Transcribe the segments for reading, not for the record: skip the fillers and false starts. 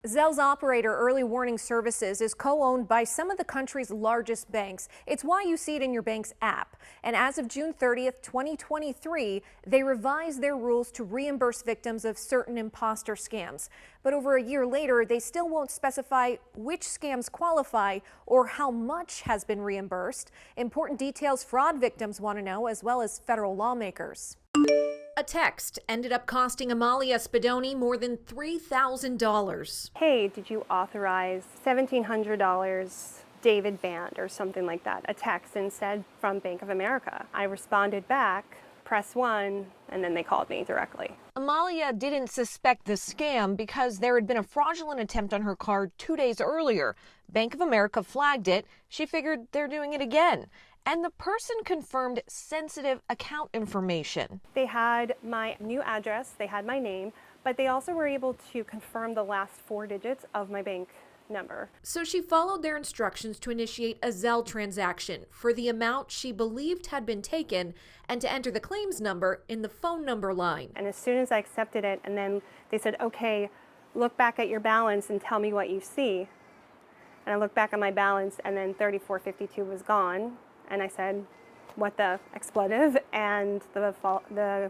Zelle's operator, Early Warning Services, is co-owned by some of the country's largest banks. It's why you see it in your bank's app. And as of June 30th, 2023, they revised their rules to reimburse victims of certain imposter scams. But over a year later, they still won't specify which scams qualify or how much has been reimbursed. Important details fraud victims want to know, as well as federal lawmakers. A text ended up costing Amalia Spadoni more than $3,000. Hey, did you authorize $1,700 David Band or something like that? A text instead from Bank of America. I responded back, press 1, and then they called me directly. Amalia didn't suspect the scam because there had been a fraudulent attempt on her card 2 days earlier. Bank of America flagged it. She figured they're doing it again. And the person confirmed sensitive account information. They had my new address, they had my name, but they also were able to confirm the last 4 digits of my bank number. So she followed their instructions to initiate a Zelle transaction for the amount she believed had been taken and to enter the claims number in the phone number line. And as soon as I accepted it, and then they said, okay, look back at your balance and tell me what you see. And I looked back at my balance and then $34.52 was gone. And I said, what the expletive, and the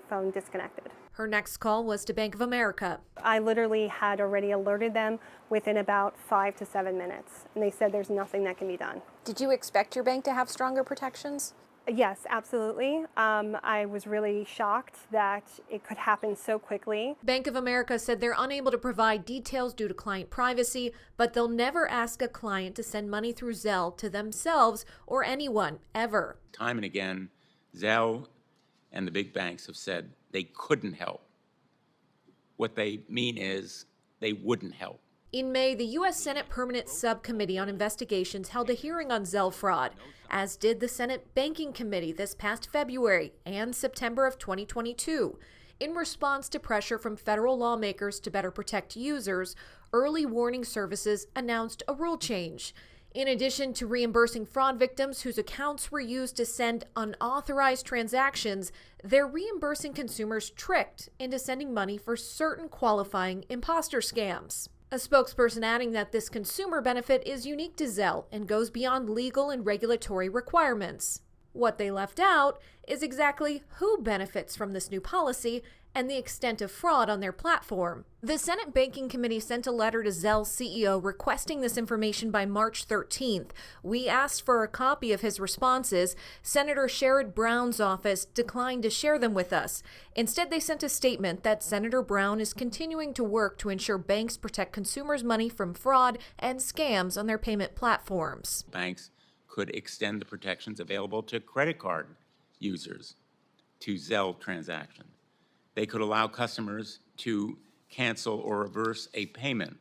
phone disconnected. Her next call was to Bank of America. I literally had already alerted them within about 5 to 7 minutes, and they said there's nothing that can be done. Did you expect your bank to have stronger protections? Yes, absolutely. I was really shocked that it could happen so quickly. Bank of America said they're unable to provide details due to client privacy, but they'll never ask a client to send money through Zelle to themselves or anyone, ever. Time and again, Zelle and the big banks have said they couldn't help. What they mean is they wouldn't help. In May, the U.S. Senate Permanent Subcommittee on Investigations held a hearing on Zelle fraud, as did the Senate Banking Committee this past February and September of 2022. In response to pressure from federal lawmakers to better protect users, Early Warning Services announced a rule change. In addition to reimbursing fraud victims whose accounts were used to send unauthorized transactions, they're reimbursing consumers tricked into sending money for certain qualifying imposter scams. A spokesperson adding that this consumer benefit is unique to Zelle and goes beyond legal and regulatory requirements. What they left out is exactly who benefits from this new policy and the extent of fraud on their platform. The Senate Banking Committee sent a letter to Zelle's CEO requesting this information by March 13th. We asked for a copy of his responses. Senator Sherrod Brown's office declined to share them with us. Instead, they sent a statement that Senator Brown is continuing to work to ensure banks protect consumers' money from fraud and scams on their payment platforms. Banks could extend the protections available to credit card users to Zelle transactions. They could allow customers to cancel or reverse a payment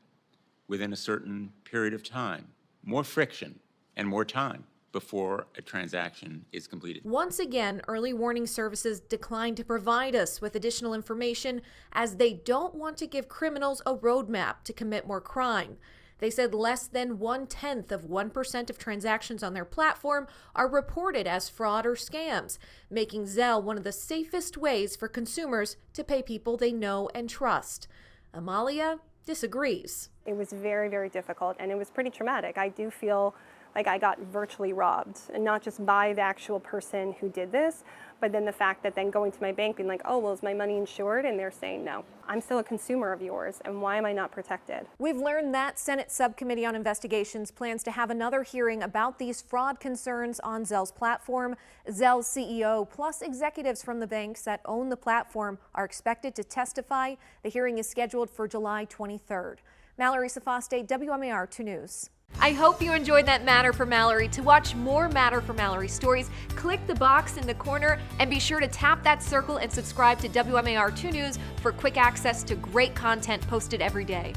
within a certain period of time. More friction and more time before a transaction is completed. Once again, Early Warning Services declined to provide us with additional information as they don't want to give criminals a roadmap to commit more crime. They said less than 0.1% of transactions on their platform are reported as fraud or scams, making Zelle one of the safest ways for consumers to pay people they know and trust. Amalia disagrees. It was very, very difficult, and it was pretty traumatic. I do feel like I got virtually robbed, and not just by the actual person who did this, but then the fact that then going to my bank being like, oh, well, is my money insured? And they're saying, no, I'm still a consumer of yours, and why am I not protected? We've learned that Senate Subcommittee on Investigations plans to have another hearing about these fraud concerns on Zelle's platform. Zelle's CEO plus executives from the banks that own the platform are expected to testify. The hearing is scheduled for July 23rd. Mallory Safaste, WMAR 2 News. I hope you enjoyed that Matter for Mallory. To watch more Matter for Mallory stories, click the box in the corner and be sure to tap that circle and subscribe to WMAR 2 News for quick access to great content posted every day.